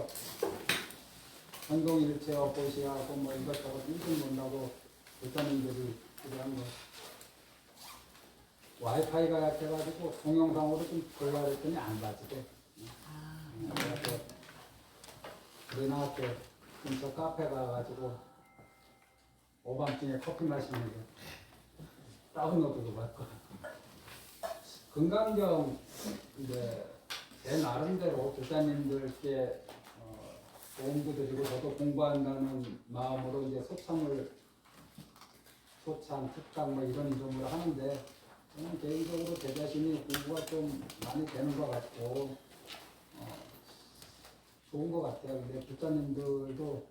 그래서 전동일체어 보시하고 뭐 이것저것 일좀 본다고 부처님들이 그런 거 와이파이가 약해가지고 동영상으로 좀 보려고 했더니 안 봐지대. 그래서 우리나 학교 근처 카페 가가지고 오밤중에 커피 마시면서 다운로드도 받고 금강경 이제 제 나름대로 교사님들께 도움도 드리고 저도 공부한다는 마음으로 이제 소참, 특강 뭐 이런 이름으로 하는데 저는 개인적으로 제 자신이 공부가 좀 많이 되는 것 같고 좋은 것 같아요. 근데 부처님들도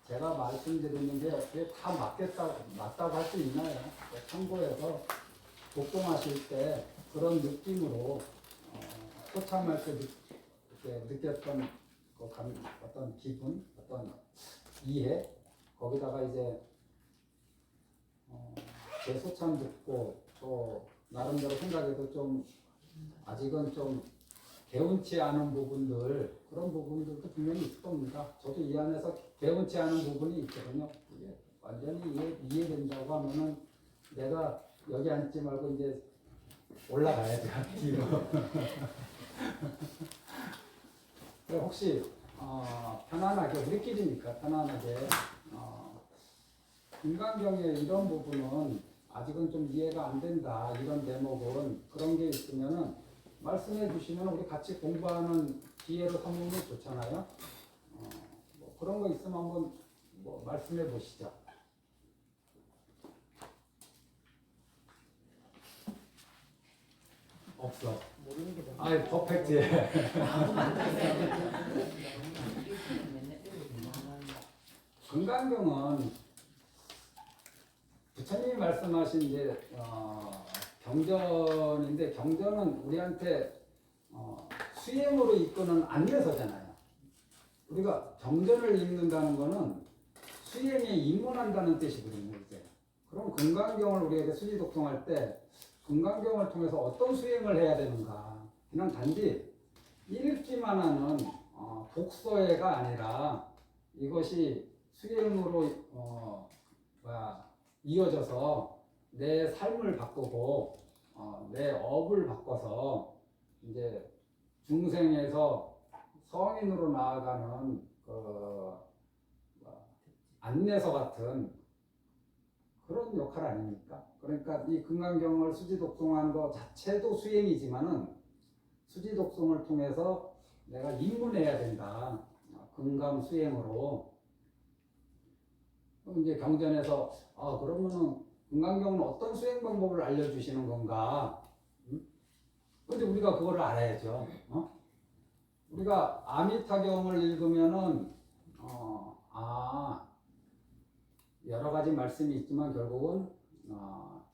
제가 말씀드리는 게 어떻게 다 맞다고 할 수 있나요? 참고해서 독송하실 때 그런 느낌으로 소참할 때 느꼈던 어떤 기분, 어떤 이해, 거기다가 이제 제 소참 듣고 또 나름대로 생각해도 좀 아직은 좀 개운치 않은 부분들, 그런 부분들도 분명히 있을 겁니다. 저도 이 안에서 개운치 않은 부분이 있거든요. 이게 완전히 이해된다고 하면은 내가 여기 앉지 말고 이제 올라가야지, 뒤로. 혹시 편안하게, 우리끼리니까 편안하게 인간경의 이런 부분은 아직은 좀 이해가 안 된다, 이런 대목은 그런 게 있으면은 말씀해 주시면 우리 같이 공부하는 기회로 삼으면 좋잖아요. 뭐 그런 거 있으면 한번 뭐 말씀해 보시죠. 없어. 아이 퍼펙트해. 금강경은 부처님이 말씀하신 이제 경전인데 경전은 우리한테 수행으로 이끄는 안내서잖아요. 우리가 경전을 읽는다는 거는 수행에 입문한다는 뜻이거든요. 이제. 그럼 금강경을 우리에게 수지 독송할 때 금강경을 통해서 어떤 수행을 해야 되는가? 그냥 단지 읽기만 하는 독서회가 아니라 이것이 수행으로 이어져서 내 삶을 바꾸고 내 업을 바꿔서 이제 중생에서 성인으로 나아가는 안내서 같은 그런 역할 아닙니까? 그러니까 이 금강경을 수지 독송한 것 자체도 수행이지만은 수지 독송을 통해서 내가 입문해야 된다. 금강 수행으로. 그럼 이제 경전에서 그러면은 금강경은 어떤 수행 방법을 알려주시는 건가? 근데 우리가 그거를 알아야죠. 우리가 아미타경을 읽으면은 여러 가지 말씀이 있지만 결국은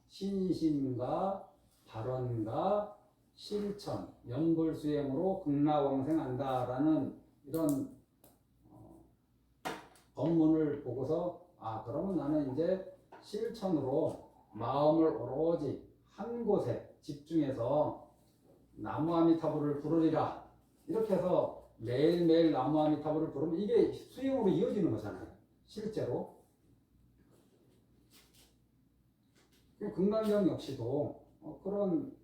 신심과 발언과 실천, 영불수행으로 극락왕생한다라는 이런 법문을 보고서 그러면 나는 이제 실천으로 마음을 오로지 한 곳에 집중해서 나무아미타불을 부르리라 이렇게 해서 매일매일 나무아미타불을 부르면 이게 수행으로 이어지는 거잖아요. 실제로 금강경 역시도 그런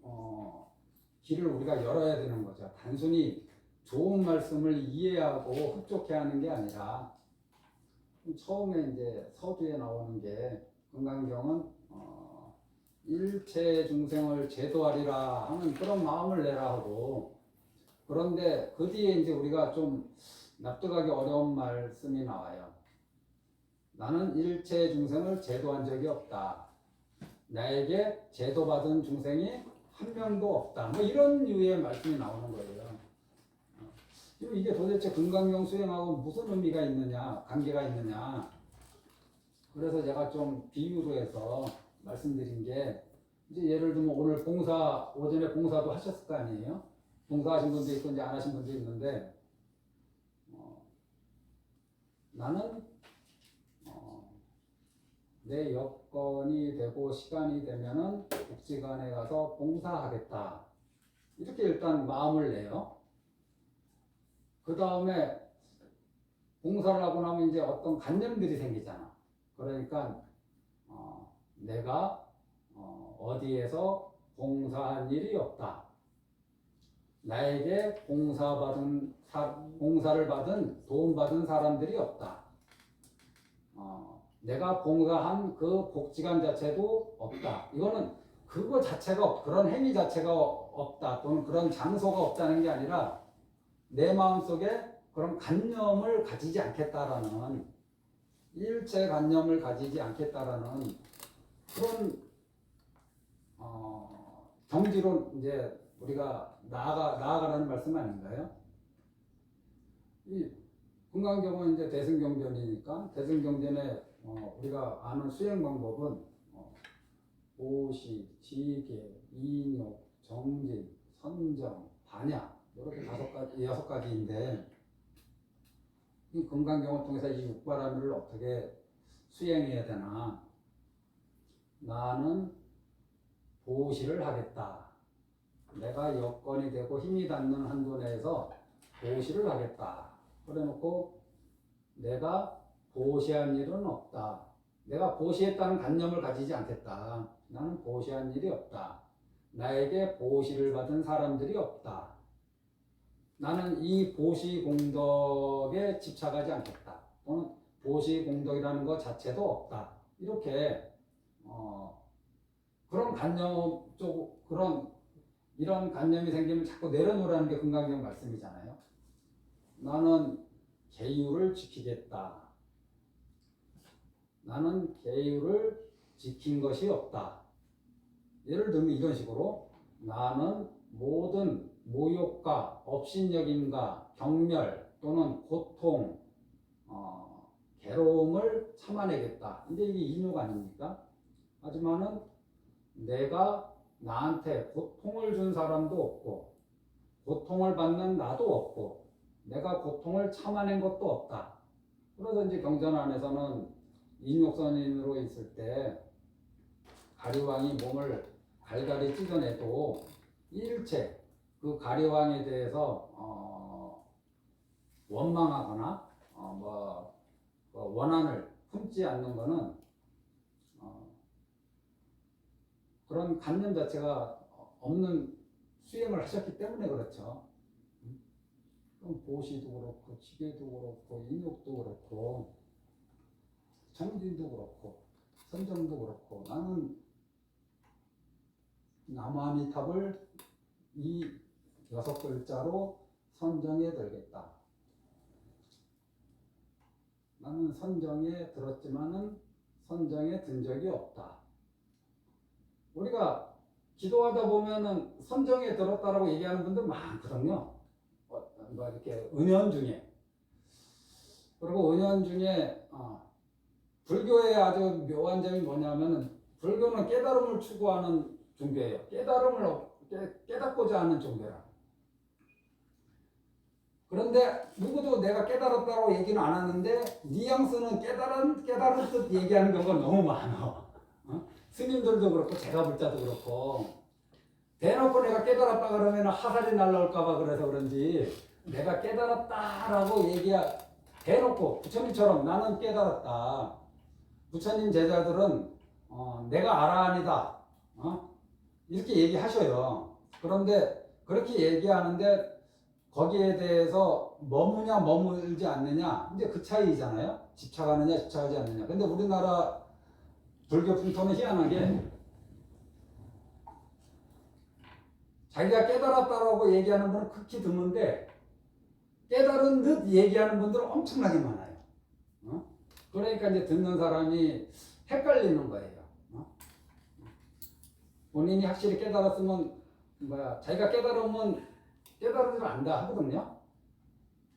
길을 우리가 열어야 되는 거죠. 단순히 좋은 말씀을 이해하고 흡족해 하는 게 아니라 처음에 이제 서두에 나오는 게 금강경은 일체 중생을 제도하리라 하는 그런 마음을 내라 하고 그런데 그 뒤에 이제 우리가 좀 납득하기 어려운 말씀이 나와요. 나는 일체 중생을 제도한 적이 없다. 나에게 제도받은 중생이 한 명도 없다. 뭐 이런 류의 말씀이 나오는 거예요. 이게 도대체 금강경 수행하고 무슨 의미가 있느냐, 관계가 있느냐. 그래서 제가 좀 비유로 해서 말씀드린 게 이제 예를 들면 오늘 오전에 봉사도 하셨을 거 아니에요? 봉사하신 분도 있고 이제 안 하신 분도 있는데 나는 내 여건이 되고 시간이 되면은 복지관에 가서 봉사하겠다. 이렇게 일단 마음을 내요. 그 다음에 봉사를 하고 나면 이제 어떤 관념들이 생기잖아. 그러니까 내가 어디에서 봉사한 일이 없다. 나에게 봉사를 받은 도움받은 사람들이 없다. 내가 봉사한 그 복지관 자체도 없다. 이거는 그거 자체가 그런 행위 자체가 없다. 또는 그런 장소가 없다는 게 아니라 내 마음속에 그런 관념을 가지지 않겠다라는 일체 관념을 가지지 않겠다라는 그런 경지로 이제 우리가 나아가라는 말씀 아닌가요? 이 금강경은 이제 대승경전이니까 대승경전에 우리가 아는 수행 방법은 보시, 지계, 인욕, 정진, 선정, 반야 이렇게 6가지인데 이 금강경을 통해서 이 육바라밀을 어떻게 수행해야 되나? 나는 보시를 하겠다. 내가 여건이 되고 힘이 닿는 한도 내에서 보시를 하겠다. 그래놓고 내가 보시한 일은 없다. 내가 보시했다는 관념을 가지지 않겠다. 나는 보시한 일이 없다. 나에게 보시를 받은 사람들이 없다. 나는 이 보시 공덕에 집착하지 않겠다. 또는 보시 공덕이라는 것 자체도 없다. 이렇게 그런 관념 이런 관념이 생기면 자꾸 내려놓으라는 게 금강경 말씀이잖아요. 나는 계율을 지키겠다. 나는 계율을 지킨 것이 없다. 예를 들면 이런 식으로 나는 모든 모욕과 업신여김과 경멸 또는 고통, 괴로움을 참아내겠다. 근데 이게 인욕 아닙니까? 하지만은 내가 나한테 고통을 준 사람도 없고 고통을 받는 나도 없고 내가 고통을 참아낸 것도 없다. 그래서 이제 경전 안에서는 인욕선인으로 있을 때 가리왕이 몸을 갈갈이 찢어내도 일체 그 가리왕에 대해서 원망하거나 원한을 품지 않는 것은 그런 관념 자체가 없는 수행을 하셨기 때문에 그렇죠. 그럼 보시도 그렇고 지게도 그렇고 인욕도 그렇고 정진도 그렇고 선정도 그렇고 나는 나무아미탑을 이 6글자로 선정해 들겠다. 나는 선정에 들었지만은 선정에 든 적이 없다. 우리가 기도하다 보면은 선정에 들었다라고 얘기하는 분들 많거든요. 이렇게 은연 중에. 그리고 은연 중에 불교의 아주 묘한 점이 뭐냐면은 불교는 깨달음을 추구하는 종교예요. 깨닫고자 하는 종교라. 그런데 누구도 내가 깨달았다고 얘기는 안 하는데 뉘앙스는 깨달은 듯 얘기하는 경우가 너무 많아. 스님들도 그렇고 제가 불자도 그렇고 대놓고 내가 깨달았다 그러면 화살이 날라올까봐 그래서 그런지 내가 깨달았다라고 대놓고 부처님처럼 나는 깨달았다. 부처님 제자들은 내가 알아아니다 이렇게 얘기하셔요. 그런데 그렇게 얘기하는데 거기에 대해서 머무냐 머물지 않느냐 이제 그 차이잖아요. 집착하느냐 집착하지 않느냐. 근데 우리나라 불교 풍토는 희한하게 자기가 깨달았다라고 얘기하는 분은 극히 드문데 깨달은 듯 얘기하는 분들은 엄청나게 많아요. 그러니까 이제 듣는 사람이 헷갈리는 거예요. 본인이 확실히 깨달았으면 자기가 깨달으면 깨달은 줄 안다 하거든요.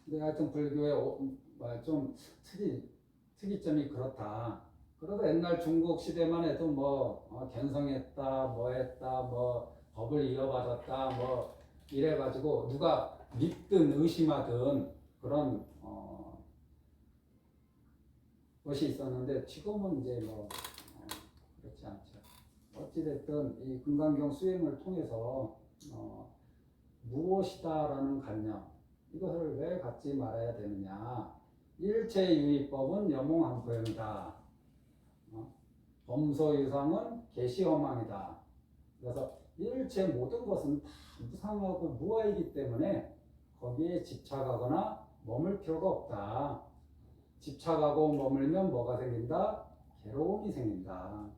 근데 하여튼 불교의 좀 특이점이 그렇다. 그래도 옛날 중국 시대만 해도 견성했다, 했다, 법을 이어받았다, 이래가지고 누가 믿든 의심하든 그런 것이 있었는데 지금은 이제 그렇지 않죠. 어찌됐든 이 금강경 수행을 통해서 무엇이다라는 관념, 이것을 왜 갖지 말아야 되느냐? 일체유의법은 여몽한포형이다. 범소유상은 계시허망이다. 그래서 일체 모든 것은 다 무상하고 무아이기 때문에 거기에 집착하거나 머물 필요가 없다. 집착하고 머물면 뭐가 생긴다? 괴로움이 생긴다.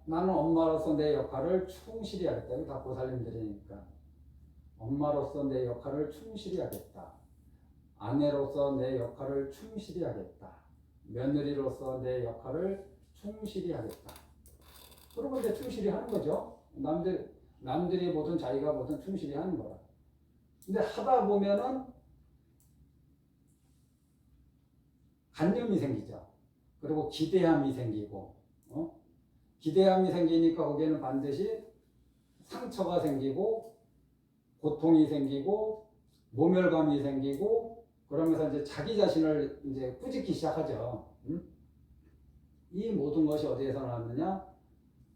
나는 엄마로서 내 역할을 충실히 하겠다. 이거 다 보살님들이니까. 엄마로서 내 역할을 충실히 하겠다. 아내로서 내 역할을 충실히 하겠다. 며느리로서 내 역할을 충실히 하겠다. 그러고 이제 충실히 하는 거죠. 남들이 보든 자기가 보든 충실히 하는 거라. 근데 하다 보면은 간념이 생기죠. 그리고 기대함이 생기고, 기대함이 생기니까 거기에는 반드시 상처가 생기고, 고통이 생기고, 모멸감이 생기고, 그러면서 이제 자기 자신을 이제 꾸짖기 시작하죠. 이 모든 것이 어디에서 나왔느냐?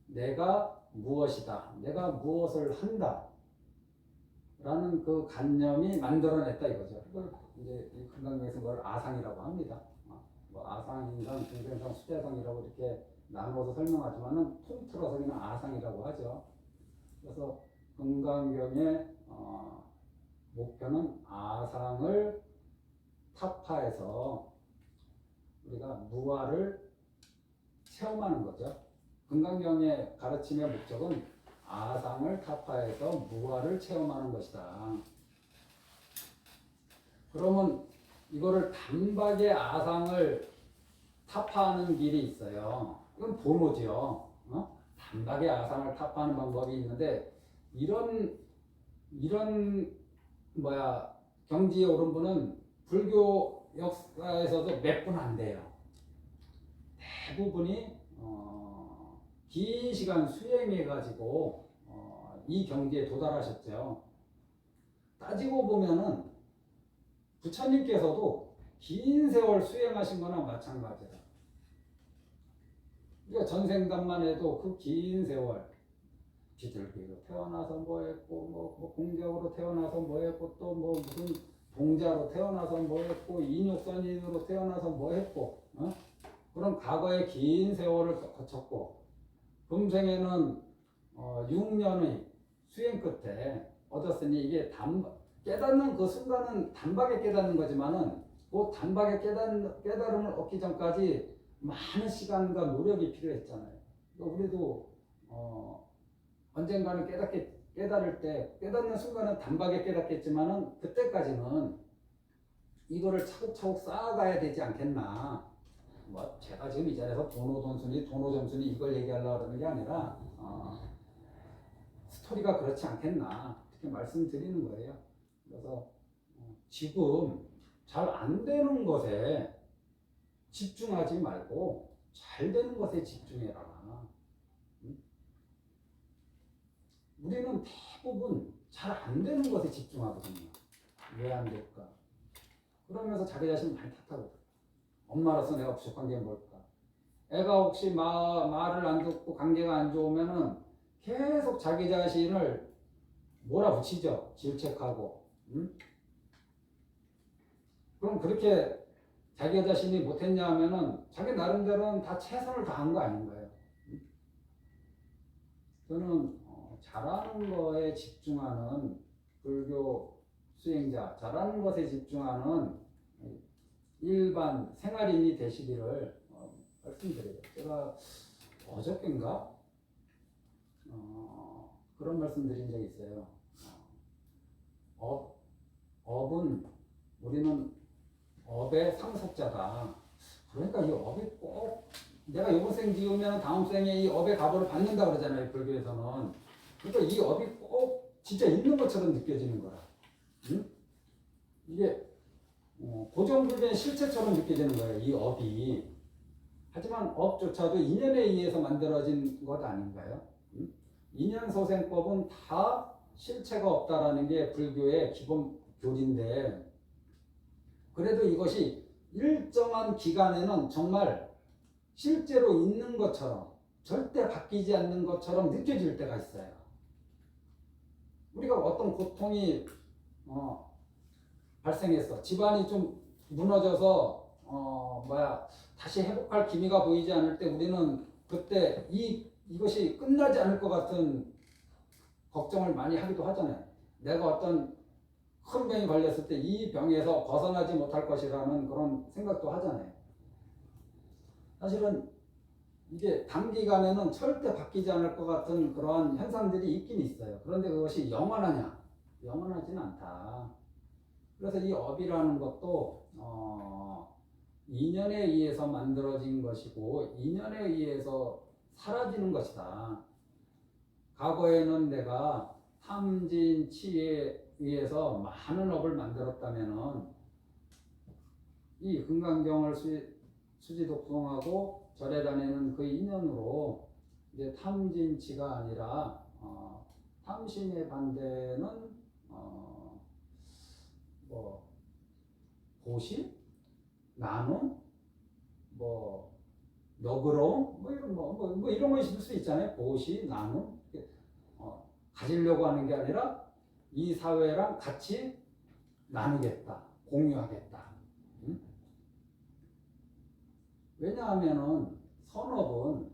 내가 무엇이다. 내가 무엇을 한다. 라는 그 관념이 만들어냈다 이거죠. 그걸 이제 이 금강경에서 그걸 아상이라고 합니다. 뭐 아상인상, 중생상, 수재상이라고 이렇게 나누어서 설명하지만은 통틀어서 그냥 아상이라고 하죠. 그래서 금강경의 목표는 아상을 타파해서 우리가 무아를 체험하는 거죠. 금강경의 가르침의 목적은 아상을 타파해서 무아를 체험하는 것이다. 그러면 이거를 단박에 아상을 타파하는 길이 있어요. 이건 도노죠. 단박에 아상을 타파하는 방법이 있는데 이런 경지에 오른 분은 불교 역사에서도 몇 분 안 돼요. 대부분이 긴 시간 수행해가지고 이 경지에 도달하셨죠. 따지고 보면은 부처님께서도 긴 세월 수행하신 거나 마찬가지다. 그러니까 전생담만 해도 그 긴 세월 비둘기로 태어나서 뭐했고 뭐 공적으로 태어나서 뭐했고 또 뭐 무슨 동자로 태어나서 뭐했고 인육선인으로 태어나서 뭐했고 그런 과거의 긴 세월을 거쳤고 금생에는 6년의 수행 끝에 얻었으니 이게 깨닫는 그 순간은 단박에 깨닫는 거지만은 그 단박에 깨달음을 얻기 전까지 많은 시간과 노력이 필요했잖아요. 그러니까 우리도 언젠가는 깨달을 때 깨닫는 순간은 단박에 깨닫겠지만은 그때까지는 이거를 차곡차곡 쌓아가야 되지 않겠나. 뭐 제가 지금 이 자리에서 도노점순이 이걸 얘기하려고 그러는 게 아니라 스토리가 그렇지 않겠나 이렇게 말씀드리는 거예요. 그래서 지금 잘 안 되는 것에 집중하지 말고 잘 되는 것에 집중해라. 우리는 대부분 잘 안 되는 것에 집중하거든요. 왜 안 될까? 그러면서 자기 자신 많이 탓하거든. 엄마로서 내가 부족한 게 뭘까? 애가 혹시 말을 안 듣고 관계가 안 좋으면은 계속 자기 자신을 몰아붙이죠. 질책하고. 그럼 그렇게 자기 자신이 못했냐 하면은 자기 나름대로는 다 최선을 다한 거 아닌가요? 저는 잘하는 거에 집중하는 불교 수행자, 잘하는 것에 집중하는 일반 생활인이 되시기를 말씀드려요. 제가 어저께인가 그런 말씀 드린 적이 있어요. 업은 우리는 업의 상속자다. 그러니까 이 업이 꼭 내가 이번 생 지으면 다음 생에 이 업의 가보를 받는다 그러잖아요. 불교에서는. 그러니까 이 업이 꼭 진짜 있는 것처럼 느껴지는 거라. 이게 고정불변 실체처럼 느껴지는 거예요. 이 업이. 하지만 업조차도 인연에 의해서 만들어진 것 아닌가요? 인연소생법은 다 실체가 없다라는 게 불교의 기본 교리인데 그래도 이것이 일정한 기간에는 정말 실제로 있는 것처럼 절대 바뀌지 않는 것처럼 느껴질 때가 있어요. 우리가 어떤 고통이 발생했어. 집안이 좀 무너져서 다시 회복할 기미가 보이지 않을 때 우리는 그때 이것이 끝나지 않을 것 같은 걱정을 많이 하기도 하잖아요. 내가 어떤 큰 병이 걸렸을 때 이 병에서 벗어나지 못할 것이라는 그런 생각도 하잖아요. 사실은 이게 단기간에는 절대 바뀌지 않을 것 같은 그러한 현상들이 있긴 있어요. 그런데 그것이 영원하냐? 영원하지는 않다. 그래서 이 업이라는 것도 인연에 의해서 만들어진 것이고 인연에 의해서 사라지는 것이다. 과거에는 내가 탐진치에 의해서 많은 업을 만들었다면은 이 금강경을 수지독송하고 절에 다니는 그 인연으로 이제 탐진치가 아니라 탐심의 반대는 보실, 나눔, 너그러움, 이런 거 있을 수 있잖아요. 보시, 나눔, 가지려고 하는 게 아니라 이 사회랑 같이 나누겠다, 공유하겠다. 응? 왜냐하면은 선업은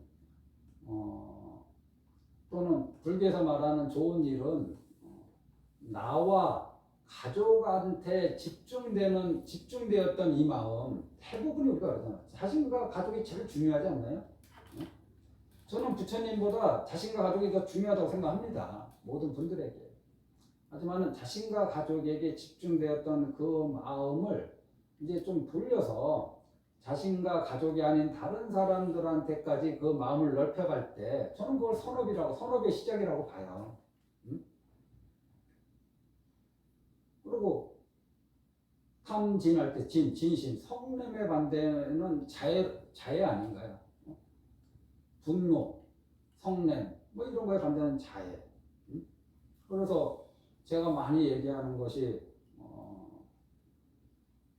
또는 불교에서 말하는 좋은 일은 나와 가족한테 집중되었던 이 마음, 대부분이 우리가 그러잖아요. 자신과 가족이 제일 중요하지 않나요? 저는 부처님보다 자신과 가족이 더 중요하다고 생각합니다. 모든 분들에게. 하지만 자신과 가족에게 집중되었던 그 마음을 이제 좀 돌려서 자신과 가족이 아닌 다른 사람들한테까지 그 마음을 넓혀갈 때 저는 그걸 선업의 시작이라고 봐요. 그리고 탐진할 때 진심, 성냄의 반대는 자애 아닌가요? 분노, 성냄, 이런 거에 반대는 자애. 그래서 제가 많이 얘기하는 것이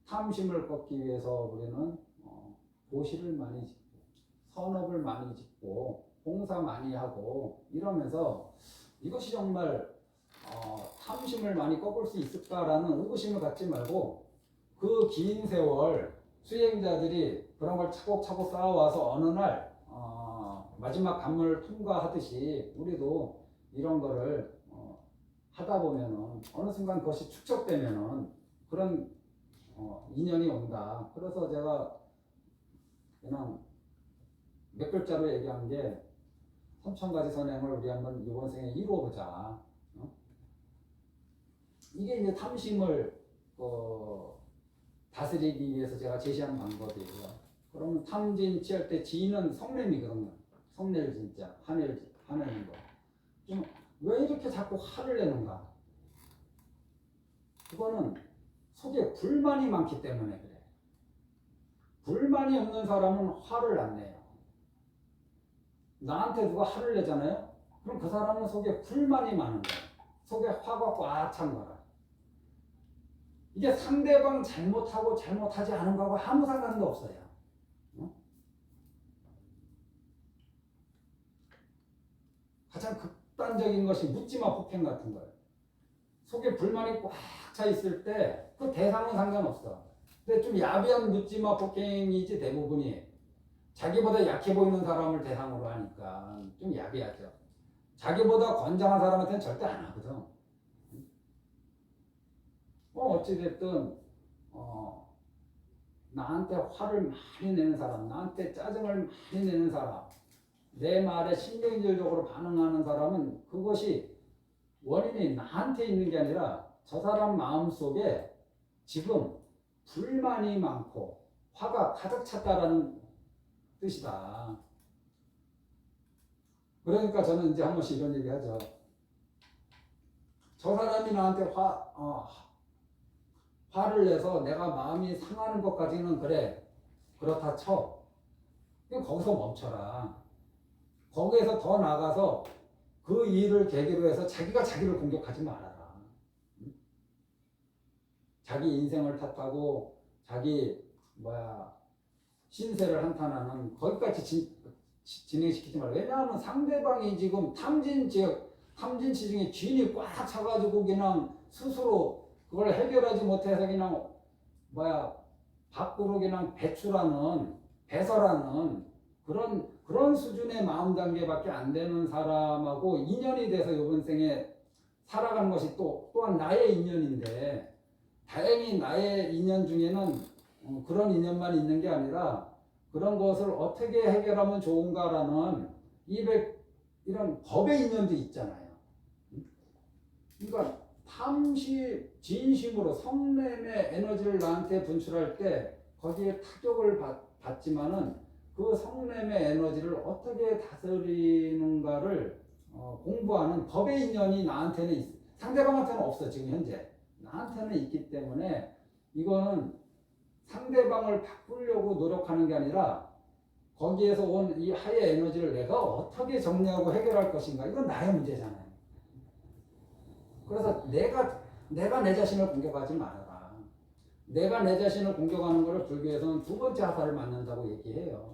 탐심을 꺾기 위해서 우리는 보시를 많이 짓고 선업을 많이 짓고 봉사 많이 하고 이러면서 이것이 정말 탐심을 많이 꺾을 수 있을까라는 의구심을 갖지 말고 그 긴 세월 수행자들이 그런 걸 차곡차곡 쌓아와서 어느 날 마지막 관문을 통과하듯이 우리도 이런 거를 하다 보면은 어느 순간 그것이 축적되면은 그런 인연이 온다. 그래서 제가 그냥 몇 글자로 얘기한 게 3000가지 선행을 우리 한번 이번 생에 이루어보자. 이게 이제 탐심을 다스리기 위해서 제가 제시한 방법이에요. 그러면 탐진치할 때 지는 성냄이거든요. 성낼 진짜 화내는 거. 좀 왜 이렇게 자꾸 화를 내는가? 그거는 속에 불만이 많기 때문에 그래. 불만이 없는 사람은 화를 안 내요. 나한테 누가 화를 내잖아요? 그럼 그 사람은 속에 불만이 많은 거야. 속에 화가 꽉 찬 거라. 이게 상대방 잘못하고 잘못하지 않은 거하고 아무 상관도 없어요. 가장 극단적인 것이 묻지마 폭행 같은 거예요. 속에 불만이 꽉 차 있을 때 그 대상은 상관없어. 근데 좀 야비한 묻지마 폭행이지 대부분이. 자기보다 약해 보이는 사람을 대상으로 하니까 좀 야비하죠. 자기보다 건장한 사람한테는 절대 안 하거든. 어찌됐든 나한테 화를 많이 내는 사람, 나한테 짜증을 많이 내는 사람, 내 말에 신경질적으로 반응하는 사람은 그것이 원인이 나한테 있는 게 아니라 저 사람 마음속에 지금 불만이 많고 화가 가득 찼다라는 뜻이다. 그러니까 저는 이제 한 번씩 이런 얘기 하죠. 저 사람이 나한테 화를 내서 내가 마음이 상하는 것까지는 그래. 그렇다 쳐. 그럼 거기서 멈춰라. 거기에서 더 나가서 그 일을 계기로 해서 자기가 자기를 공격하지 말아라. 자기 인생을 탓하고 자기 신세를 한탄하는 거기까지 진행시키지 말아요. 왜냐하면 상대방이 지금 탐진 지역 탐진치 중에 쥐이 꽉 차가지고 그냥 스스로 그걸 해결하지 못해서 그냥 밖으로 그냥 배설하는 그런 수준의 마음 단계밖에 안 되는 사람하고 인연이 돼서 이번 생에 살아가는 것이 또한 나의 인연인데, 다행히 나의 인연 중에는 그런 인연만 있는 게 아니라 그런 것을 어떻게 해결하면 좋은가라는 이런 법의 인연도 있잖아요. 그러니까 진심으로 성냄의 에너지를 나한테 분출할 때 거기에 타격을 받지만은 그 성냄의 에너지를 어떻게 다스리는가를 공부하는 법의 인연이 나한테는 상대방한테는 없어. 지금 현재 나한테는 있기 때문에 이거는 상대방을 바꾸려고 노력하는 게 아니라 거기에서 온 이 하의 에너지를 내가 어떻게 정리하고 해결할 것인가, 이건 나의 문제잖아요. 그래서 내가 내 자신을 공격하지 말아라. 내가 내 자신을 공격하는 것을 불교에서는 두 번째 하사를 맞는다고 얘기해요.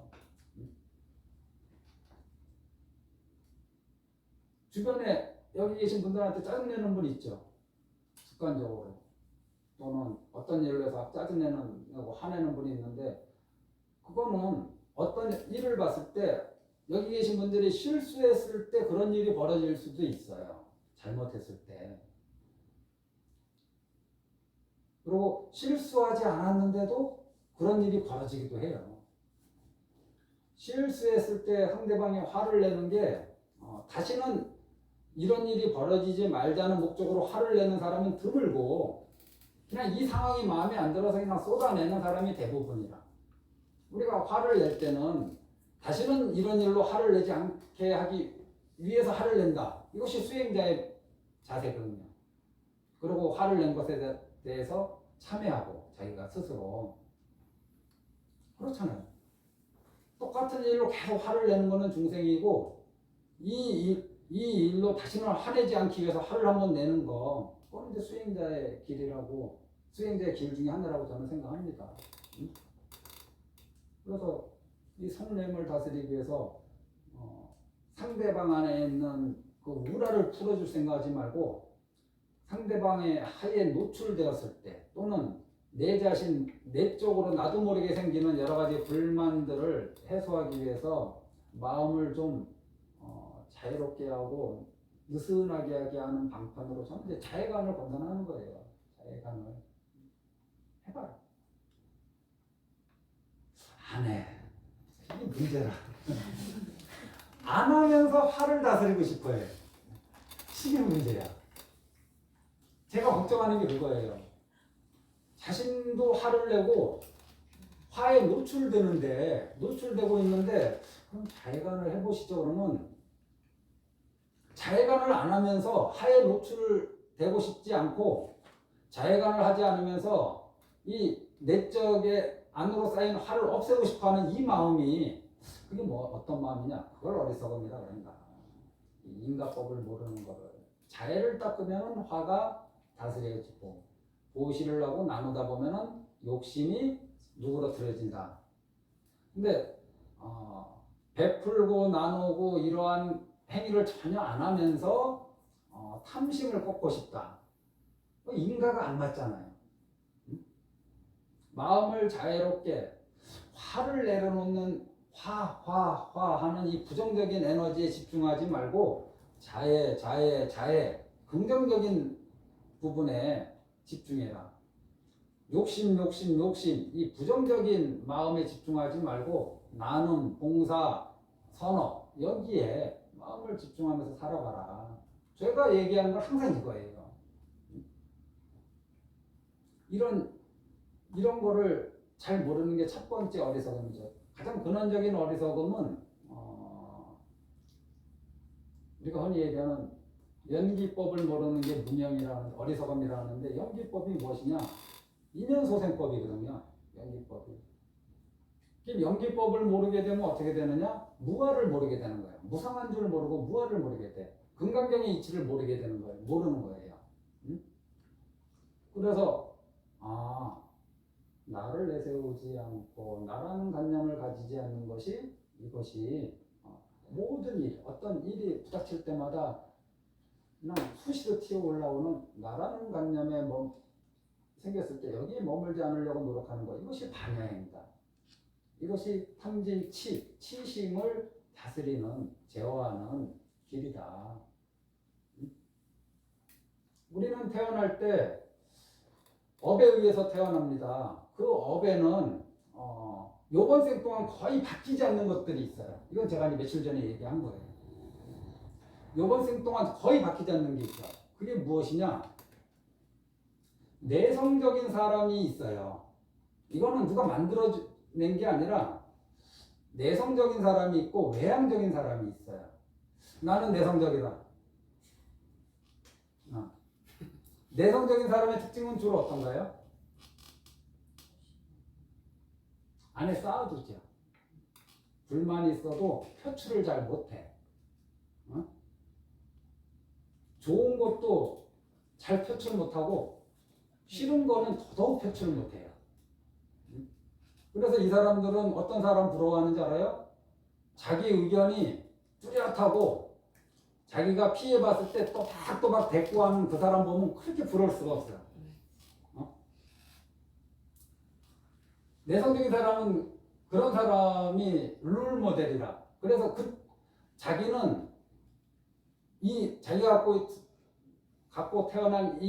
주변에 여기 계신 분들한테 짜증내는 분 있죠. 습관적으로. 또는 어떤 일을 해서 짜증내는, 화내는 분이 있는데, 그거는 어떤 일을 봤을 때 여기 계신 분들이 실수했을 때 그런 일이 벌어질 수도 있어요. 잘못했을 때. 그리고 실수하지 않았는데도 그런 일이 벌어지기도 해요. 실수했을 때 상대방이 화를 내는 게 다시는 이런 일이 벌어지지 말자는 목적으로 화를 내는 사람은 드물고, 그냥 이 상황이 마음에 안 들어서 그냥 쏟아내는 사람이 대부분이라. 우리가 화를 낼 때는 다시는 이런 일로 화를 내지 않게 하기 위해서 화를 낸다. 이것이 수행자의 자세거든요. 그리고 화를 낸 것에 대해서 참회하고 자기가 스스로. 그렇잖아요. 똑같은 일로 계속 화를 내는 것은 중생이고, 이 일로 다시는 화내지 않기 위해서 화를 한번 내는 거, 그건 이제 수행자의 길이라고, 수행자의 길 중에 하나라고 저는 생각합니다. 그래서 이 성냄을 다스리기 위해서 상대방 안에 있는 그 우라를 풀어줄 생각하지 말고, 상대방의 하에 노출되었을 때, 또는 내 자신 내적으로 나도 모르게 생기는 여러 가지 불만들을 해소하기 위해서 마음을 좀 자유롭게 하고 느슨하게 하게 하는 방편으로 저는 이제 자해관을 권장하는 거예요. 자해관을 해봐요. 안 해. 이게 문제라. 안 하면서 화를 다스리고 싶어요. 이게 문제야. 제가 걱정하는 게 그거예요. 자신도 화를 내고 화에 노출되고 있는데, 그럼 자해관을 해보시죠. 그러면 자해관을 안 하면서 화에 노출되고 싶지 않고, 자해관을 하지 않으면서 이 내적에 안으로 쌓인 화를 없애고 싶어하는 이 마음이, 그게 어떤 마음이냐? 그걸 어리석음이라 그런다. 인가법을 모르는 거를. 자해를 닦으면 화가 다스려지고, 보시를 하고 나누다 보면은 욕심이 누그러뜨려진다. 근데 베풀고 나누고 이러한 행위를 전혀 안 하면서 탐심을 꺾고 싶다. 인가가 안 맞잖아요. 마음을 자유롭게 화를 내려놓는 화 하는 이 부정적인 에너지에 집중하지 말고 자해 긍정적인 부분에 집중해라. 욕심 이 부정적인 마음에 집중하지 말고 나눔, 봉사, 선업 여기에 마음을 집중하면서 살아가라. 제가 얘기하는 건 항상 이거예요. 이런 거를 잘 모르는 게 첫 번째 어리석음이죠. 가장 근원적인 어리석음은 우리가 흔히 얘기하는 연기법을 모르는 게 무명이라는 어리석음이라는데, 연기법이 무엇이냐? 인연소생법이거든요. 연기법이. 연기법을 모르게 되면 어떻게 되느냐? 무아를 모르게 되는 거예요. 무상한 줄 모르고 무아를 모르게 돼. 금강경의 이치를 모르게 되는 거예요. 모르는 거예요. 그래서 나를 내세우지 않고 나라는 관념을 가지지 않는 것이, 이것이 모든 일, 어떤 일이 부닥칠 때마다 그냥 수시로 튀어 올라오는 나라는 관념에 생겼을 때 여기에 머물지 않으려고 노력하는 것, 이것이 반야입니다. 이것이 탐진 치심을 다스리는, 제어하는 길이다. 우리는 태어날 때 업에 의해서 태어납니다. 그 업에는 요번 생 동안 거의 바뀌지 않는 것들이 있어요. 이건 제가 며칠 전에 얘기한 거예요. 요번 생 동안 거의 바뀌지 않는 게 있어요. 그게 무엇이냐? 내성적인 사람이 있어요. 이거는 누가 만들어낸 게 아니라 내성적인 사람이 있고 외향적인 사람이 있어요. 나는 내성적이다. 내성적인 사람의 특징은 주로 어떤가요? 안에 쌓아두죠. 불만이 있어도 표출을 잘 못해. 좋은 것도 잘 표출 못하고 싫은 거는 더더욱 표출을 못해요. 그래서 이 사람들은 어떤 사람 부러워하는지 알아요? 자기 의견이 뚜렷하고 자기가 피해봤을 때 또박또박 대꾸하는 그 사람 보면 그렇게 부러울 수가 없어요. 내성적인 사람은 그런 사람이 롤 모델이라. 그래서 자기는 자기가 갖고 태어난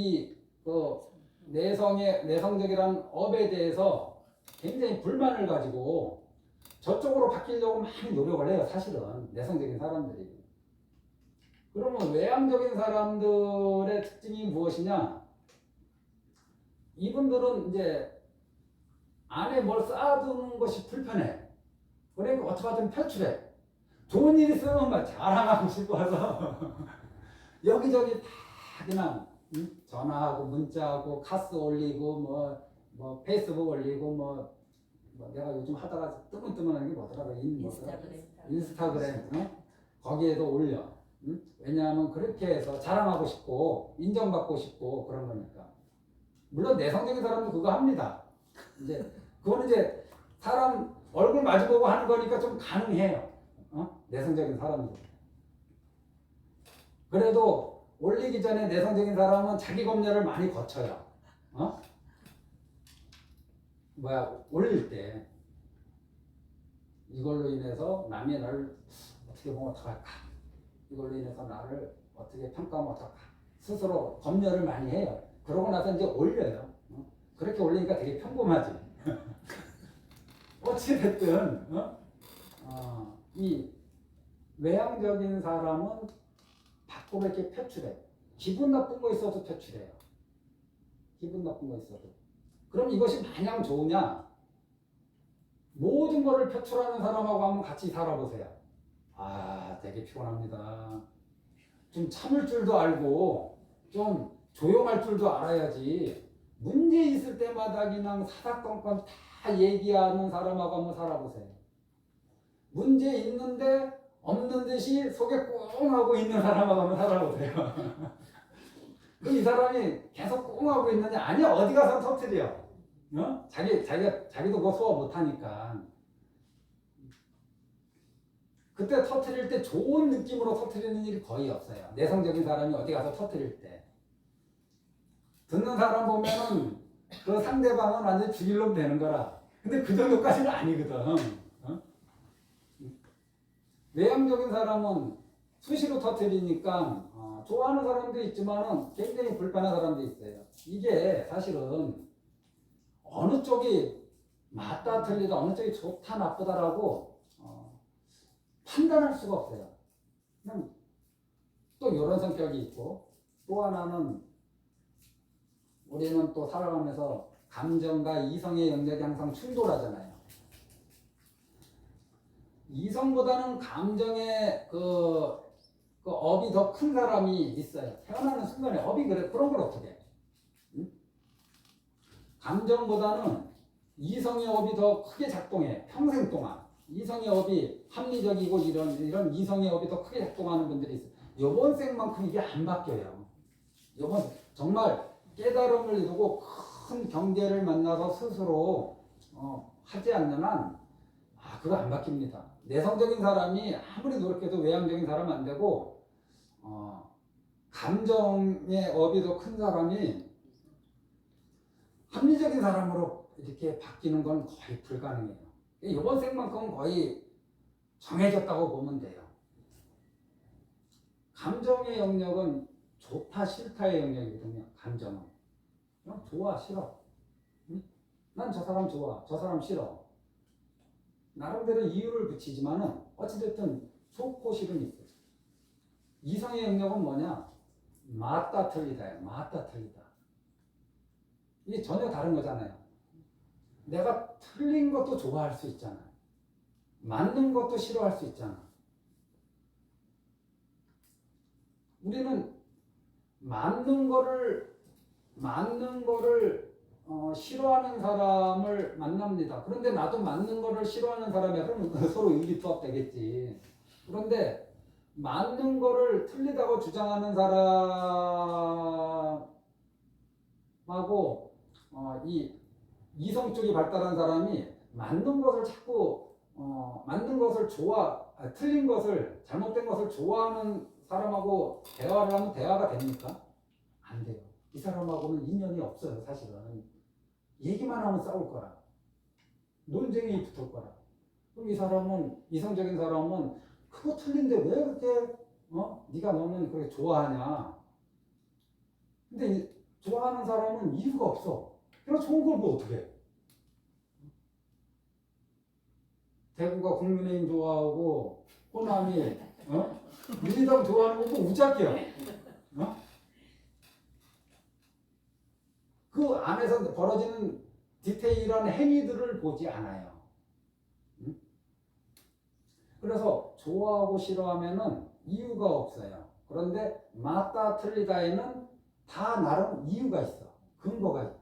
내성적이라는 업에 대해서 굉장히 불만을 가지고 저쪽으로 바뀌려고 많이 노력을 해요. 사실은 내성적인 사람들이. 그러면 외향적인 사람들의 특징이 무엇이냐? 이분들은 이제 안에 뭘 쌓아두는 것이 불편해. 그러니까 어떻게 하든 표출해. 좋은 일 있으면 막 자랑하고 싶어서 여기저기 다 그냥 전화하고 문자하고 카스 올리고 뭐 페이스북 올리고 내가 요즘 하다가 뜨문뜨문한 게 뭐더라? 인스타그램. 거기에도 올려. 왜냐하면 그렇게 해서 자랑하고 싶고 인정받고 싶고 그런 거니까. 물론 내성적인 사람도 그거 합니다. 그거는 이제 사람 얼굴 마주보고 하는 거니까 좀 가능해요. 내성적인 사람들. 그래도 올리기 전에 내성적인 사람은 자기 검열을 많이 거쳐요. 올릴 때 이걸로 인해서 남이 나를 어떻게 보면 어떡할까? 이걸로 인해서 나를 어떻게 평가하면 어떡할까? 스스로 검열을 많이 해요. 그러고 나서 이제 올려요. 그렇게 올리니까 되게 평범하지. 어찌됐든 이 외향적인 사람은 밖으로 이렇게 표출해. 기분 나쁜 거 있어도 표출해요. 기분 나쁜 거 있어도. 그럼 이것이 마냥 좋으냐? 모든 거를 표출하는 사람하고 한번 같이 살아보세요. 되게 피곤합니다. 좀 참을 줄도 알고 좀 조용할 줄도 알아야지. 문제 있을 때마다 그냥 사사건건 다 얘기하는 사람하고 한번 살아보세요. 문제 있는데 없는 듯이 속에 꽁 하고 있는 사람하고 한번 살아보세요. 그럼 이 사람이 계속 꽁 하고 있느냐? 아니야, 어디 가서 터뜨려. 자기도 그거 소화 못하니까. 그때 터뜨릴 때 좋은 느낌으로 터뜨리는 일이 거의 없어요. 내성적인 사람이 어디 가서 터뜨릴 때. 듣는 사람 보면은 그 상대방은 완전 죽일 놈 되는 거라. 근데 그 정도까지는 아니거든. 외향적인 사람은 수시로 터뜨리니까 좋아하는 사람도 있지만은 굉장히 불편한 사람도 있어요. 이게 사실은 어느 쪽이 맞다 틀리다, 어느 쪽이 좋다 나쁘다라고 판단할 수가 없어요. 그냥 또 이런 성격이 있고, 또 하나는 우리는 또 살아가면서 감정과 이성의 영역이 항상 충돌하잖아요. 이성보다는 감정의 그 업이 더 큰 사람이 있어요. 태어나는 순간에 업이 그런 걸 어떻게 해? 감정보다는 이성의 업이 더 크게 작동해. 평생 동안. 이성의 업이 합리적이고 이런 이성의 업이 더 크게 작동하는 분들이 있어요. 요번 생만큼 이게 안 바뀌어요. 정말 깨달음을 이루고 큰 경계를 만나서 스스로 하지 않는 한 그거 안 바뀝니다. 내성적인 사람이 아무리 노력해도 외향적인 사람 안 되고 감정의 업이 더 큰 사람이 합리적인 사람으로 이렇게 바뀌는 건 거의 불가능해요. 이번 생만큼은 거의 정해졌다고 보면 돼요. 감정의 영역은 좋다 싫다의 영역이거든요. 감정은 그냥 좋아 싫어. 난 저 사람 좋아 저 사람 싫어. 나름대로 이유를 붙이지만은 어찌됐든 좋고 싫음이 있어요. 이성의 영역은 뭐냐? 맞다 틀리다예요. 맞다 틀리다. 이게 전혀 다른 거잖아요. 내가 틀린 것도 좋아할 수 있잖아. 맞는 것도 싫어할 수 있잖아. 우리는 맞는 거를 싫어하는 사람을 만납니다. 그런데 나도 맞는 거를 싫어하는 사람이야. 그러면 서로 의기투합되겠지. 그런데 맞는 거를 틀리다고 주장하는 사람하고 이 이성 쪽이 발달한 사람이 맞는 것을 자꾸 맞는 것을 틀린 것을 잘못된 것을 좋아하는 사람하고 대화를 하면 대화가 됩니까? 안 돼요. 이 사람하고는 인연이 없어요. 사실은 얘기만 하면 싸울 거라. 논쟁이 붙을 거라. 그럼 이 사람은 이성적인 사람은 그거 틀린데 왜 그렇게 네가 너는 그렇게 좋아하냐? 근데 좋아하는 사람은 이유가 없어. 그럼 좋은 걸 뭐 어떻게 해? 대구가 국민의힘 좋아하고 호남이 민주당 좋아하는 거고 우작이야. 그 안에서 벌어지는 디테일한 행위들을 보지 않아요. 그래서 좋아하고 싫어하면은 이유가 없어요. 그런데 맞다 틀리다에는 다 나름 이유가 있어. 근거가 있고.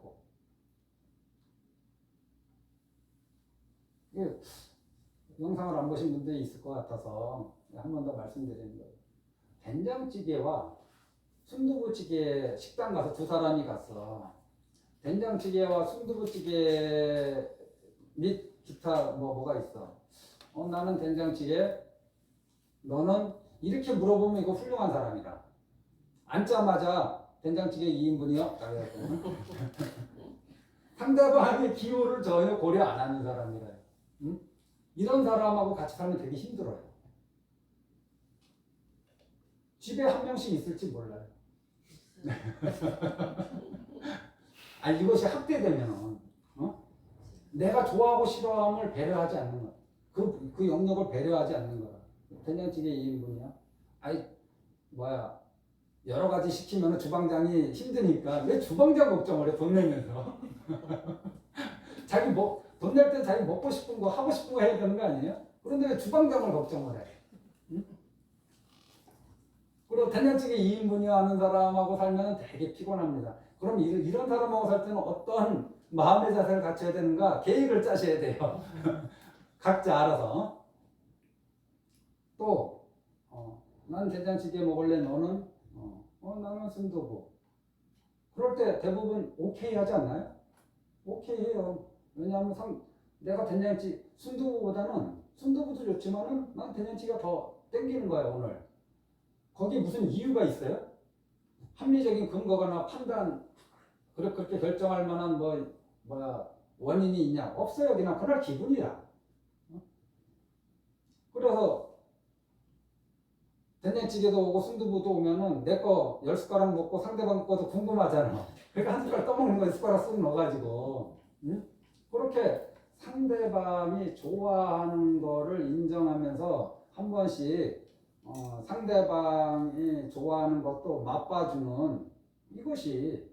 영상을 안 보신 분들이 있을 것 같아서 한 번 더 말씀드리는 거예요. 된장찌개와 순두부찌개 식당 가서 두 사람이 갔어. 된장찌개와 순두부찌개 및 기타 뭐가 있어. 나는 된장찌개, 너는 이렇게 물어보면 이거 훌륭한 사람이다. 앉자마자 된장찌개 2인분이요? 상대방의 기호를 전혀 고려 안 하는 사람이래. 응? 이런 사람하고 같이 살면 되게 힘들어요. 집에 한 명씩 있을지 몰라요. 이것이 확대되면 내가 좋아하고 싫어함을 배려하지 않는 거야. 그 영역을 배려하지 않는 거야. 된장찌개 2인분이야? 여러 가지 시키면 주방장이 힘드니까 왜 주방장 걱정을 해? 돈 내면서. 자기 돈 낼 때 자기 먹고 싶은 거 하고 싶은 거 해야 되는 거 아니에요? 그런데 왜 주방장을 걱정을 해? 응? 그리고 된장찌개 2인분이야 하는 사람하고 살면 되게 피곤합니다. 그럼 이런 사람하고 살 때는 어떤 마음의 자세를 갖춰야 되는가? 계획을 짜셔야 돼요. 각자 알아서. 또 난 된장찌개 먹을래, 너는? 나는 순두부. 그럴 때 대부분 오케이 하지 않나요? 오케이 해요. 왜냐하면 내가 순두부보다는 순두부도 좋지만은 난 된장찌개가 더 땡기는 거야, 오늘. 거기에 무슨 이유가 있어요? 합리적인 근거거나 판단, 그렇게 결정할 만한 원인이 있냐? 없어요. 그냥 그날 기분이야. 그래서 된장찌개도 오고 순두부도 오면은 내 거 10숟가락 먹고 상대방 거도 궁금하잖아. 그러니까 한 숟가락 떠먹는 거 숟가락 쑥 넣어가지고. 응? 그렇게 상대방이 좋아하는 거를 인정하면서 한 번씩 상대방이 좋아하는 것도 맛봐주는 이것이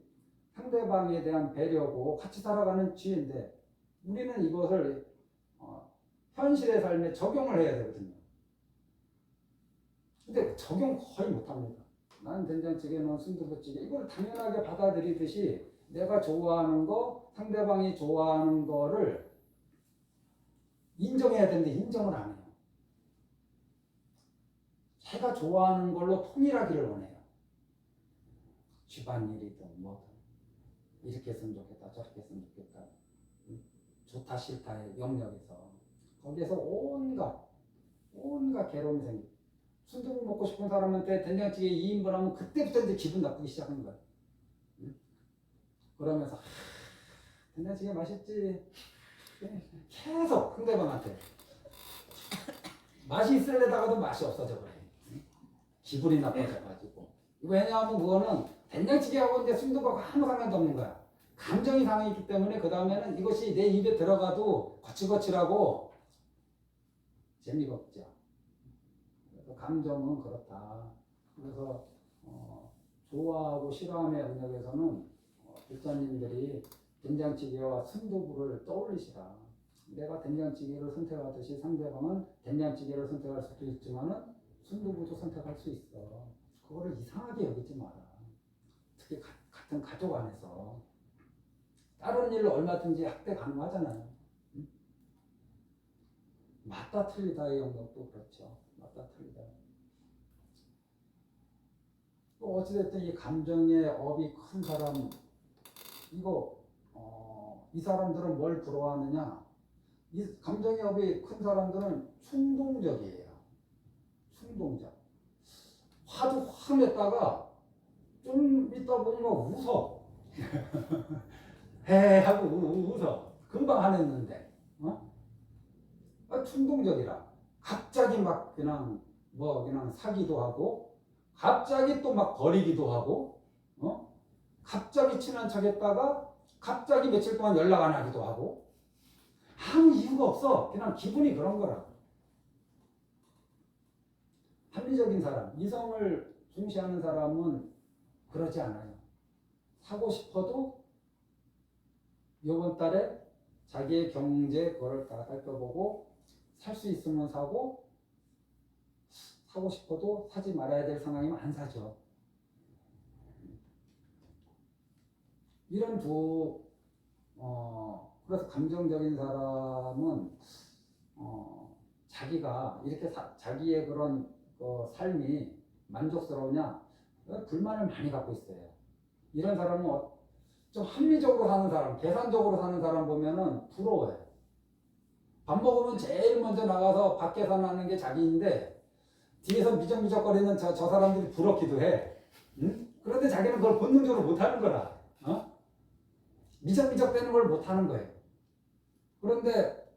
상대방에 대한 배려고 같이 살아가는 지혜인데 우리는 이것을 현실의 삶에 적용을 해야 되거든요. 근데 적용 거의 못합니다. 난 된장찌개, 넌 순두부찌개 이걸 당연하게 받아들이듯이 내가 좋아하는 거, 상대방이 좋아하는 거를 인정해야 되는데 인정을 안 해요. 제가 좋아하는 걸로 통일하기를 원해요. 집안일이든 뭐든 이렇게 했으면 좋겠다, 저렇게 했으면 좋겠다. 좋다 싫다의 영역에서 거기에서 온갖 괴로움이 생깁니다. 순두부 먹고 싶은 사람한테 된장찌개 2인분 하면 그때부터 이제 기분 나쁘기 시작하는 거야. 응? 그러면서 된장찌개 맛있지? 계속 상대방한테 맛이 있을래다가도 맛이 없어져 버려. 기분이 나빠져가지고. 왜냐하면 그거는 된장찌개하고 이제 순두부하고 아무 상관도 없는 거야. 감정이 상해있기 때문에 그 다음에는 이것이 내 입에 들어가도 거칠거칠하고 재미가 없죠. 그래서 감정은 그렇다. 그래서 좋아하고 싫어함의 영역에서는 불자님들이 된장찌개와 순두부를 떠올리시라. 내가 된장찌개를 선택하듯이 상대방은 된장찌개를 선택할 수도 있지만은 순두부도 선택할 수 있어. 그거를 이상하게 여기지 마라. 특히 같은 가족 안에서 다른 일로 얼마든지 학대 가능하잖아요. 응? 맞다 틀리다의 영역도 그렇죠. 맞다 틀리다. 또 어찌됐든 이 감정의 업이 큰 사람, 이거 이 사람들은 뭘 부러워하느냐? 이 감정의 업이 큰 사람들은 충동적이에요. 충동적. 화도 확 냈다가 좀 있다 보면 막 웃어. 해 하고 웃어. 금방 화냈는데. 충동적이라. 갑자기 막 그냥 그냥 사기도 하고, 갑자기 또 막 버리기도 하고, 갑자기 친한 척 했다가 갑자기 며칠 동안 연락 안 하기도 하고, 아무 이유가 없어. 그냥 기분이 그런 거라. 합리적인 사람, 이성을 중시하는 사람은 그러지 않아요. 사고 싶어도 이번 달에 자기의 경제 그걸 다 살펴보고 살 수 있으면 사고, 사고 싶어도 사지 말아야 될 상황이면 안 사죠. 이런 그래서 감정적인 사람은 자기가 이렇게 자기의 그런 삶이 만족스러우냐? 불만을 많이 갖고 있어요. 이런 사람은 좀 합리적으로 사는 사람, 계산적으로 사는 사람 보면은 부러워요. 밥 먹으면 제일 먼저 나가서 밖에서 나는 게 자기인데 뒤에서 미적미적거리는 저 사람들이 부럽기도 해. 응? 그런데 자기는 그걸 본능적으로 못하는 거라. 미적미적대는 걸 못하는 거예요. 그런데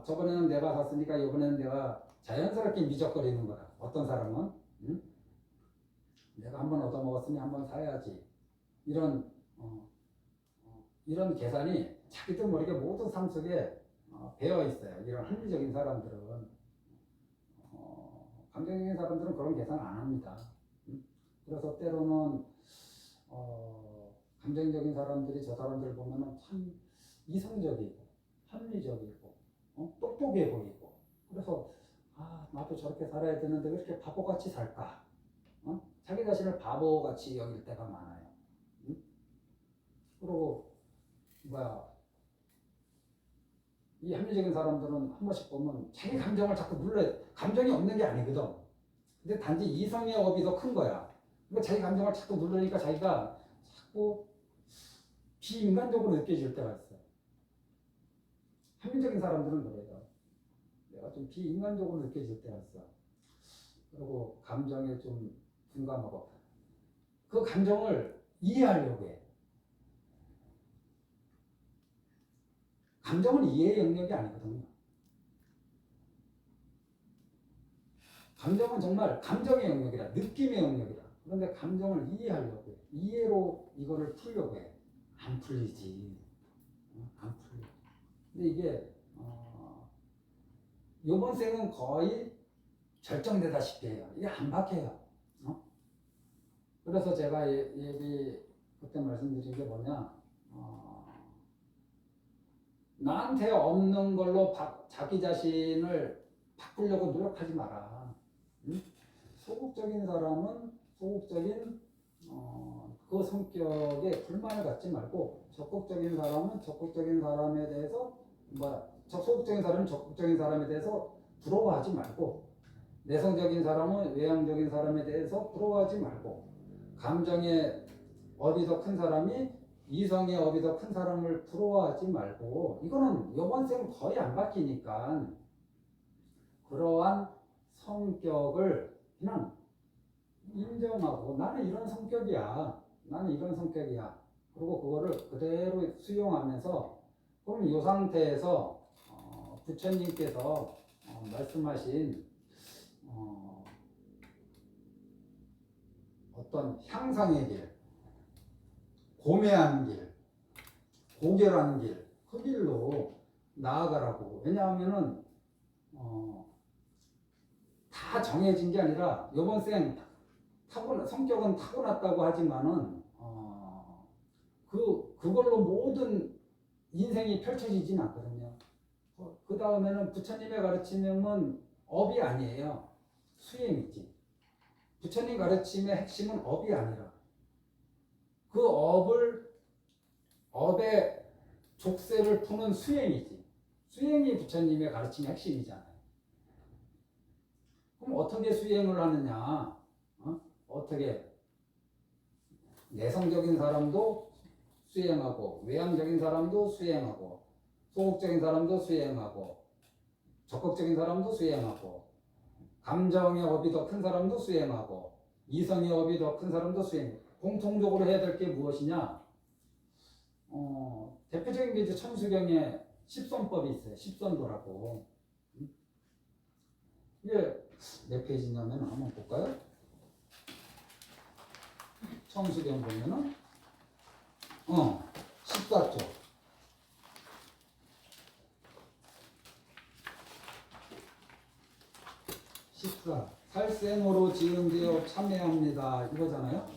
저번에는 내가 샀으니까 이번에는 내가 자연스럽게 미적거리는 거라. 어떤 사람은 응? 내가 한번 얻어먹었으니 한번 사야지. 이런 이런 계산이 자기들 모르게 모든 삶 속에 배어 있어요. 이런 합리적인 사람들은 감정적인 사람들은 그런 계산 안 합니다. 그래서 때로는 감정적인 사람들이 저 사람들 보면은 참 이성적이고 합리적이고 똑똑해 보이고 그래서 나도 저렇게 살아야 되는데 왜 이렇게 바보같이 살까? 자기 자신을 바보같이 여길 때가 많아요. 그리고 이 합리적인 사람들은 한 번씩 보면 자기 감정을 자꾸 눌러요. 감정이 없는 게 아니거든. 근데 단지 이성의 업이 더 큰 거야. 그러니까 자기 감정을 자꾸 누르니까 자기가 자꾸 비인간적으로 느껴질 때가 있어요. 합리적인 사람들은 그래요. 내가 좀 비인간적으로 느껴질 때가 있어. 그리고 감정에 좀 둔감하고 그 감정을 이해하려고 해. 감정은 이해의 영역이 아니거든요. 감정은 정말 감정의 영역이라, 느낌의 영역이라. 그런데 감정을 이해하려고 해. 이해로 이거를 풀려고 해. 안 풀리지. 안 풀려. 근데 이게 요번 생은 거의 결정되다시피 해요. 이게 안 바뀌어요. 그래서 제가 그때 말씀드린 게 뭐냐, 나한테 없는 걸로 자기 자신을 바꾸려고 노력하지 마라. 응? 소극적인 사람은 소극적인 그 성격에 불만을 갖지 말고 적극적인 사람은 적극적인 사람에 대해서 소극적인 사람은 적극적인 사람에 대해서 부러워하지 말고 내성적인 사람은 외향적인 사람에 대해서 부러워하지 말고 감정의 업이 더 큰 사람이 이성의 업이 더 큰 사람을 부러워하지 말고 이거는 이번 생 거의 안 바뀌니까 그러한 성격을 그냥 인정하고 나는 이런 성격이야. 나는 이런 성격이야. 그리고 그거를 그대로 수용하면서 그럼 이 상태에서 부처님께서 말씀하신 어떤 향상의 길, 고매한 길, 고결한 길, 그 길로 나아가라고. 왜냐하면은 다 정해진 게 아니라 요번 생 성격은 타고났다고 하지만은 그걸로 모든 인생이 펼쳐지진 않거든요. 그 다음에는 부처님의 가르침은 업이 아니에요. 수행이지. 부처님 가르침의 핵심은 업이 아니라 그 업의 족쇄를 푸는 수행이지. 수행이 부처님의 가르침의 핵심이잖아요. 그럼 어떻게 수행을 하느냐? 어떻게 내성적인 사람도 수행하고 외향적인 사람도 수행하고 소극적인 사람도 수행하고 적극적인 사람도 수행하고 감정의 업이 더 큰 사람도 수행하고 이성의 업이 더 큰 사람도 수행. 공통적으로 해야 될 게 무엇이냐? 대표적인 게 이제 천수경에 십선법이 있어요. 십선도라고. 이게 몇 페이지냐면 한번 볼까요? 천수경 보면은 14쪽. 14. 살생으로 지은되어 참여합니다. 이거잖아요.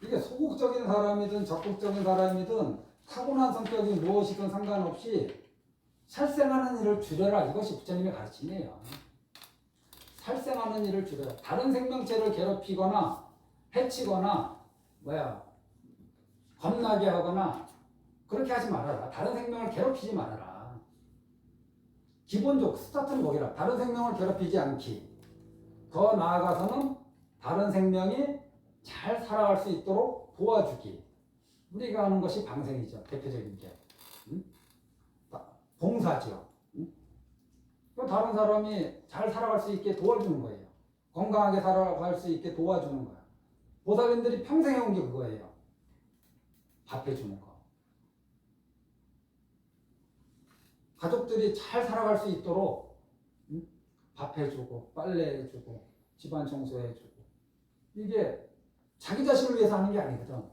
이게 소극적인 사람이든 적극적인 사람이든 타고난 성격이 무엇이든 상관없이 살생하는 일을 줄여라. 이것이 부처님의 가르침이에요. 살생하는 일을 줄여라. 다른 생명체를 괴롭히거나 해치거나 겁나게 하거나 그렇게 하지 말아라. 다른 생명을 괴롭히지 말아라. 기본적 스타트는 뭐기라? 다른 생명을 괴롭히지 않기. 더 나아가서는 다른 생명이 잘 살아갈 수 있도록 도와주기. 우리가 하는 것이 방생이죠. 대표적인 게. 봉사죠. 다른 사람이 잘 살아갈 수 있게 도와주는 거예요. 건강하게 살아갈 수 있게 도와주는 거야. 보살님들이 평생 해온 게 그거예요. 밥 해주는 거. 가족들이 잘 살아갈 수 있도록 밥 해주고 빨래 해주고 집안 청소해주고 이게 자기 자신을 위해서 하는 게 아니거든.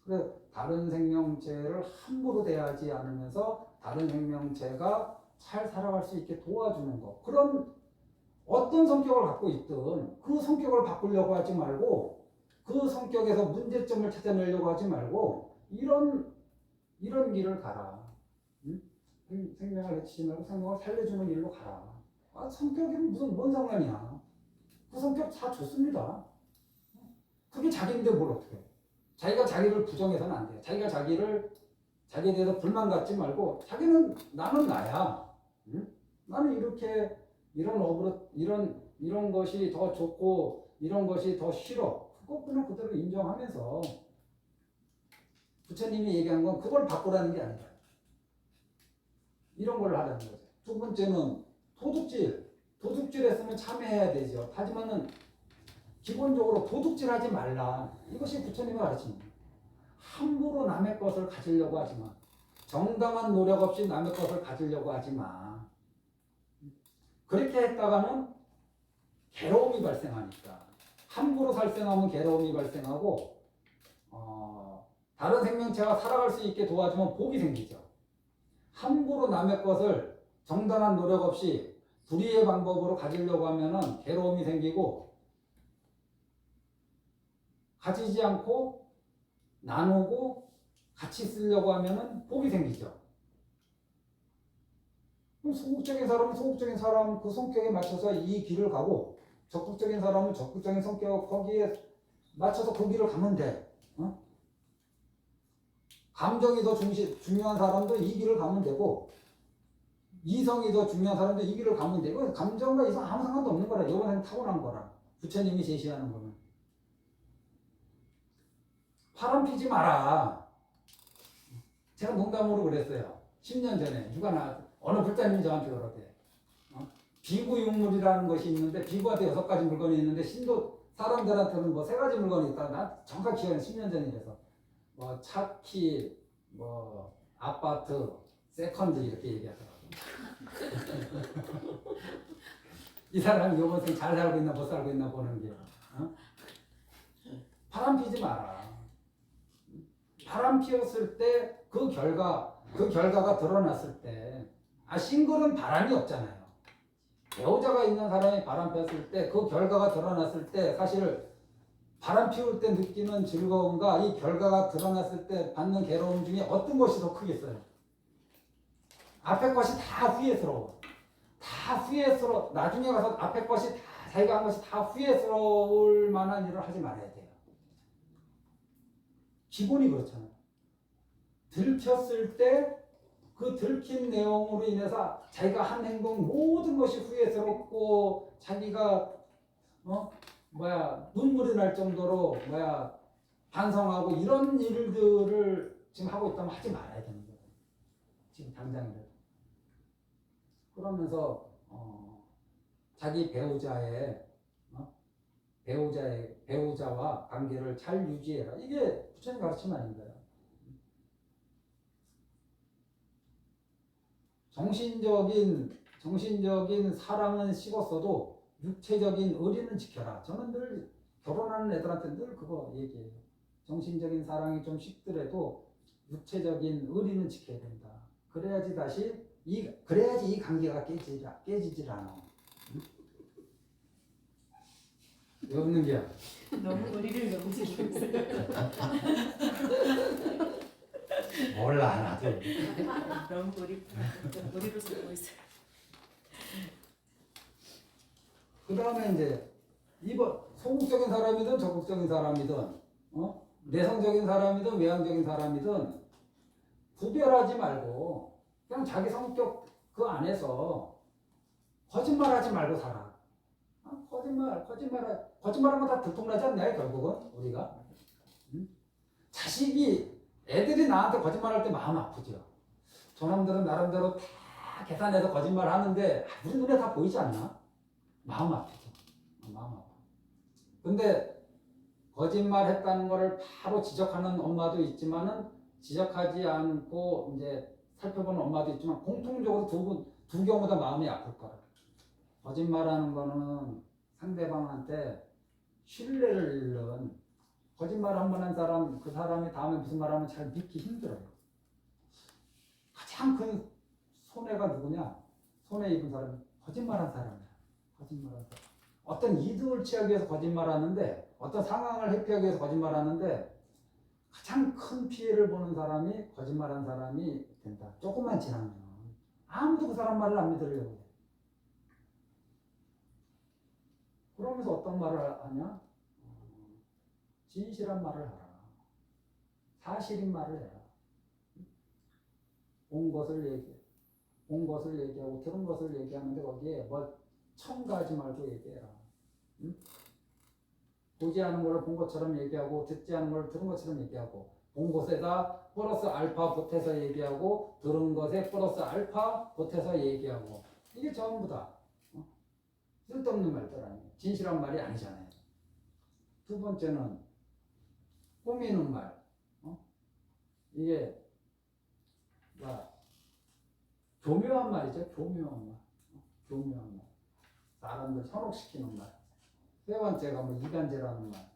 그래 다른 생명체를 함부로 대하지 않으면서 다른 생명체가 잘 살아갈 수 있게 도와주는 거. 그런 어떤 성격을 갖고 있든 그 성격을 바꾸려고 하지 말고 그 성격에서 문제점을 찾아내려고 하지 말고 이런 길을 가라. 생명을 해치지 말고 생명을 살려주는 일로 가라. 성격이 무슨 뭔 상관이야. 그 성격 다 좋습니다. 그게 자기인데 뭘 어떻게 해. 자기가 자기를 부정해서는 안 돼요. 자기가 자기에 대해서 불만 갖지 말고 자기는 나는 나야. 나는 이렇게 이런 것이 더 좋고 이런 것이 더 싫어. 그거 그냥 그대로 인정하면서 부처님이 얘기한 건 그걸 바꾸라는 게 아니라 이런 걸 하라는 거죠. 두 번째는 도둑질 했으면 참여해야 되죠. 하지만은 기본적으로 도둑질 하지 말라. 이것이 부처님의 가르침입니다. 함부로 남의 것을 가지려고 하지 마. 정당한 노력 없이 남의 것을 가지려고 하지 마. 그렇게 했다가는 괴로움이 발생하니까. 함부로 살생하면 괴로움이 발생하고 다른 생명체가 살아갈 수 있게 도와주면 복이 생기죠. 함부로 남의 것을 정당한 노력 없이 불의의 방법으로 가지려고 하면은 괴로움이 생기고 가지지 않고 나누고 같이 쓰려고 하면은 복이 생기죠. 그럼 소극적인 사람은 소극적인 사람 그 성격에 맞춰서 이 길을 가고 적극적인 사람은 적극적인 성격 거기에 맞춰서 그 길을 가면 돼. 감정이 더 중요한 사람도 이 길을 가면 되고 이성이 더 중요한 사람도 이 길을 가면 되고 감정과 이성 아무 상관도 없는 거라. 이거는 타고난 거라. 부처님이 제시하는 거는. 바람 피지 마라. 제가 농담으로 그랬어요. 10년 전에 누가 어느 불자님이 저한테 그러대. 비구육물이라는 것이 있는데 비구한테 6가지 물건이 있는데 신도 사람들한테는 뭐 3가지 물건이 있다. 나 정확히 기억이 10년 전이라서 뭐 차키, 뭐 아파트, 세컨드 이렇게 얘기하더라고. 이 사람이 이번 생 잘 살고 있나 못 살고 있나 보는 게. 어? 바람 피지 마라. 바람 피웠을 때 그 결과가 드러났을 때, 싱글은 바람이 없잖아요. 배우자가 있는 사람이 바람 피웠을 때 그 결과가 드러났을 때 사실 바람 피울 때 느끼는 즐거움과 이 결과가 드러났을 때 받는 괴로움 중에 어떤 것이 더 크겠어요? 앞에 것이 다 후회스러워. 나중에 가서 앞에 것이 다 자기가 한 것이 다 후회스러울 만한 일을 하지 말아야 돼요. 기본이 그렇잖아요. 들켰을 때 그 들킨 내용으로 인해서 자기가 한 행동 모든 것이 후회스럽고 자기가 눈물이 날 정도로 반성하고 이런 일들을 지금 하고 있다면 하지 말아야 되는 거예요. 지금 당장이라도. 그러면서 자기 배우자와 관계를 잘 유지해라. 이게 부처님 가르침 아닌가요? 정신적인 사랑은 식었어도 육체적인 의리는 지켜라. 저는 늘 결혼하는 애들한테 늘 그거 얘기해요. 정신적인 사랑이 좀 식더라도 육체적인 의리는 지켜야 된다. 그래야지 이 관계가 깨지질 않아. 왜 웃는 게야? 너무 의리를 너무 지키고 있어요. 몰라 나도. 너무 의리로 살고 있어요. 그 다음에 이제 소극적인 사람이든 적극적인 사람이든 내성적인 사람이든 외향적인 사람이든 구별하지 말고 그냥 자기 성격 그 안에서 거짓말하지 말고 살아. 거짓말하면 다 들통나지 않나요? 결국은 우리가 애들이 나한테 거짓말할 때 마음 아프죠. 저놈들은 나름대로 다 계산해서 거짓말하는데 우리 눈에 다 보이지 않나? 마음 아프죠. 마음 아파. 근데 거짓말했다는 것을 바로 지적하는 엄마도 있지만은 지적하지 않고 이제 살펴보는 엄마도 있지만 공통적으로 두 경우 다 마음이 아플 거라. 거짓말하는 거는 상대방한테 신뢰를 잃는 거짓말 한 번 한 사람 그 사람이 다음에 무슨 말하면 잘 믿기 힘들어요. 가장 큰 손해가 누구냐? 손해 입은 사람이 거짓말한 사람이야. 거짓말한 사람. 어떤 이득을 취하기 위해서 거짓말하는데 어떤 상황을 회피하기 위해서 거짓말하는데 가장 큰 피해를 보는 사람이 거짓말한 사람이 된다. 조금만 지나면 아무도 그 사람 말을 안 믿으려고 해. 그러면서 어떤 말을 하냐? 진실한 말을 하라. 사실인 말을 해라. 본 것을 얘기하고 들은 것을 얘기하는데 거기에 뭐 첨가하지 말고 얘기해라. 응? 보지 않은 것을 본 것처럼 얘기하고 듣지 않은 것을 들은 것처럼 얘기하고 본 것에다 플러스 알파 보태서 얘기하고 들은 것에 플러스 알파 보태서 얘기하고 이게 전부 다 쓸데없는 말들 아니에요. 진실한 말이 아니잖아요. 두 번째는 꾸미는 말. 이게 교묘한 말이죠. 교묘한 말. 교묘한 말. 사람들 현혹시키는 말. 세 번째가 이간질하는 말.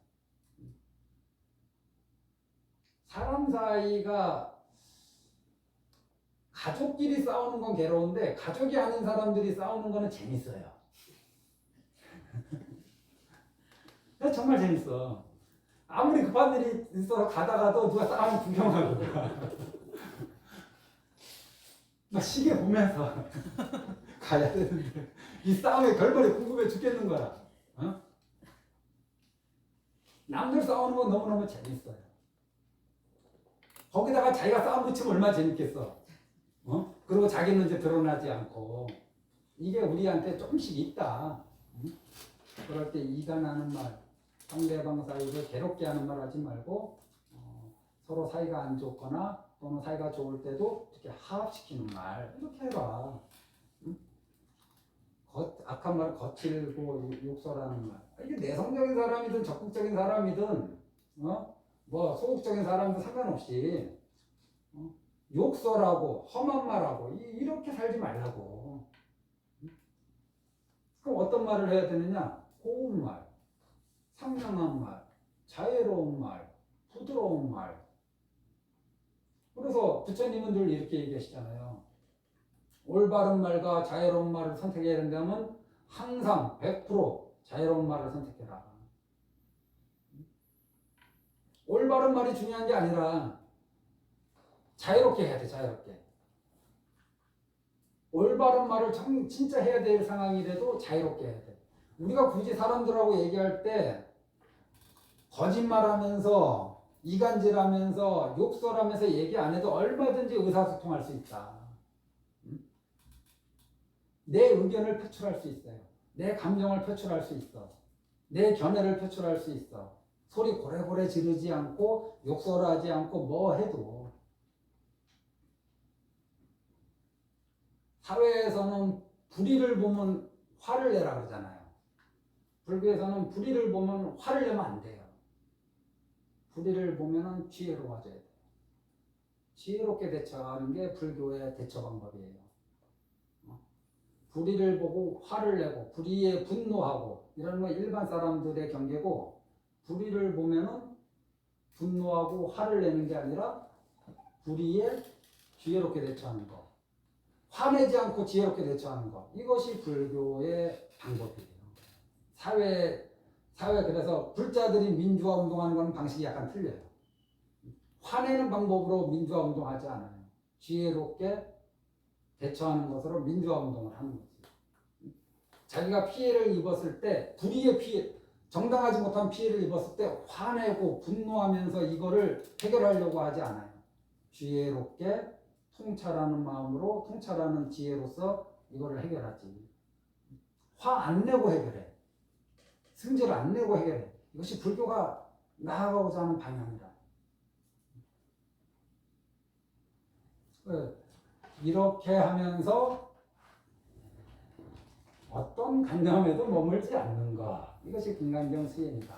사람 사이가 가족끼리 싸우는 건 괴로운데 가족이 아닌 사람들이 싸우는 거는 재밌어요. 정말 재밌어. 아무리 급한 일이 있어서 가다가도 누가 싸우면 구경하고 막 시계 보면서 가야 되는데 이 싸움의 결말이 궁금해 죽겠는 거야. 남들 싸우는 건 너무너무 재밌어요. 거기다가 자기가 싸움 붙이면 얼마나 재밌겠어. 그리고 자기는 이제 드러나지 않고 이게 우리한테 조금씩 있다. 그럴 때 이간하는 말, 상대방 사이를 괴롭게 하는 말 하지 말고 서로 사이가 안 좋거나 또는 사이가 좋을 때도 이렇게 화합시키는 말 이렇게 해라. 악한 말 거칠고 욕설하는 말. 이게 내성적인 사람이든 적극적인 사람이든 뭐 소극적인 사람도 상관없이 욕설하고 험한 말하고 이렇게 살지 말라고. 그럼 어떤 말을 해야 되느냐? 고운 말, 상냥한 말, 자애로운 말, 부드러운 말. 그래서 부처님은 늘 이렇게 얘기하시잖아요. 올바른 말과 자애로운 말을 선택해야 된다면 항상 100% 자애로운 말을 선택해라. 올바른 말이 중요한 게 아니라 자유롭게 해야 돼. 자유롭게. 올바른 말을 진짜 해야 될 상황이라도 자유롭게 해야 돼. 우리가 굳이 사람들하고 얘기할 때 거짓말하면서 이간질하면서 욕설하면서 얘기 안 해도 얼마든지 의사소통할 수 있다. 내 의견을 표출할 수 있어요. 내 감정을 표출할 수 있어. 내 견해를 표출할 수 있어. 소리 고래고래 지르지 않고 욕설하지 않고 뭐 해도. 사회에서는 불의를 보면 화를 내라 그러잖아요. 불교에서는 불의를 보면 화를 내면 안 돼요. 불의를 보면 지혜로워져야 돼요. 지혜롭게 대처하는 게 불교의 대처 방법이에요. 불의를 보고 화를 내고 불의에 분노하고 이런 건 일반 사람들의 경계고, 불의를 보면은 분노하고 화를 내는 게 아니라 불의에 지혜롭게 대처하는 거. 화내지 않고 지혜롭게 대처하는 것. 이것이 불교의 방법이에요. 사회 그래서 불자들이 민주화 운동하는 건 방식이 약간 틀려요. 화내는 방법으로 민주화 운동하지 않아요. 지혜롭게 대처하는 것으로 민주화 운동을 하는 거지. 자기가 피해를 입었을 때, 불의의 피해, 정당하지 못한 피해를 입었을 때 화내고 분노하면서 이거를 해결하려고 하지 않아요. 지혜롭게 통찰하는 마음으로, 통찰하는 지혜로서 이거를 해결하지. 화 안 내고 해결해. 승질 안 내고 해결해. 이것이 불교가 나아가고자 하는 방향이다. 이렇게 하면서 어떤 관념에도 머물지 않는가. 이것이 금강경 수행이다.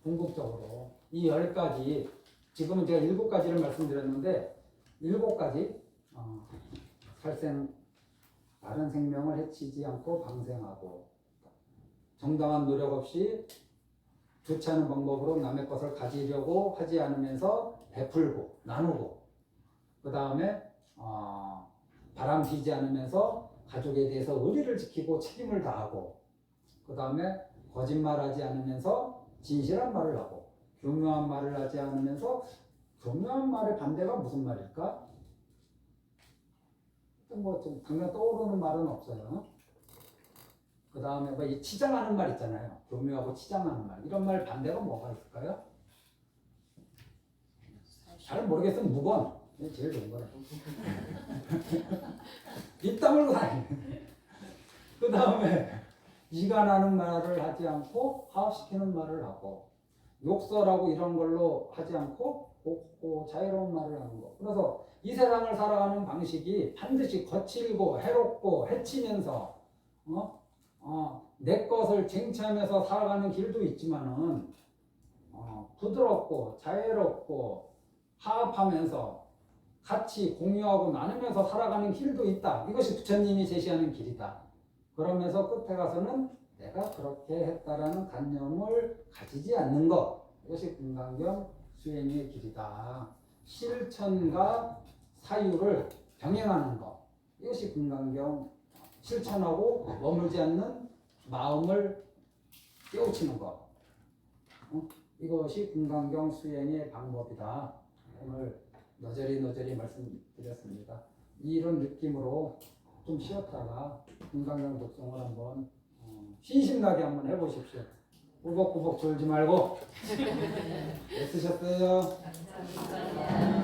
궁극적으로 이 10가지, 지금은 제가 7가지를 말씀드렸는데 7가지 살생, 다른 생명을 해치지 않고 방생하고, 정당한 노력 없이 좋지 않은 방법으로 남의 것을 가지려고 하지 않으면서 베풀고 나누고, 그 다음에 바람 피지 않으면서 가족에 대해서 의리를 지키고 책임을 다하고, 그 다음에 거짓말하지 않으면서 진실한 말을 하고, 교묘한 말을 하지 않으면서, 교묘한 말의 반대가 무슨 말일까? 뭐 좀 당장 떠오르는 말은 없어요. 그 다음에 뭐 이 치장하는 말 있잖아요. 교묘하고 치장하는 말. 이런 말 반대가 뭐가 있을까요? 잘 모르겠으면 무건. 이게 제일 좋은 거예요. 입 다물고 다니는. 그 다음에 이간하는 말을 하지 않고 화합시키는 말을 하고, 욕설하고 이런 걸로 하지 않고 곱고 자유로운 말을 하는 거. 그래서 이 세상을 살아가는 방식이 반드시 거칠고 해롭고 해치면서 내 것을 쟁취하면서 살아가는 길도 있지만은 부드럽고 자유롭고 화합하면서 같이 공유하고 나누면서 살아가는 길도 있다. 이것이 부처님이 제시하는 길이다. 그러면서 끝에 가서는 내가 그렇게 했다라는 관념을 가지지 않는 것. 이것이 금강경 수행의 길이다. 실천과 사유를 병행하는 것. 이것이 금강경 실천하고 머물지 않는 마음을 깨우치는 것. 이것이 금강경 수행의 방법이다. 오늘 너저리 말씀드렸습니다. 이런 느낌으로 좀 쉬었다가 금강경 독송을 한번 신신나게 한번 해보십시오. 꾸벅꾸벅 졸지 말고. 애쓰셨어요? 감사합니다.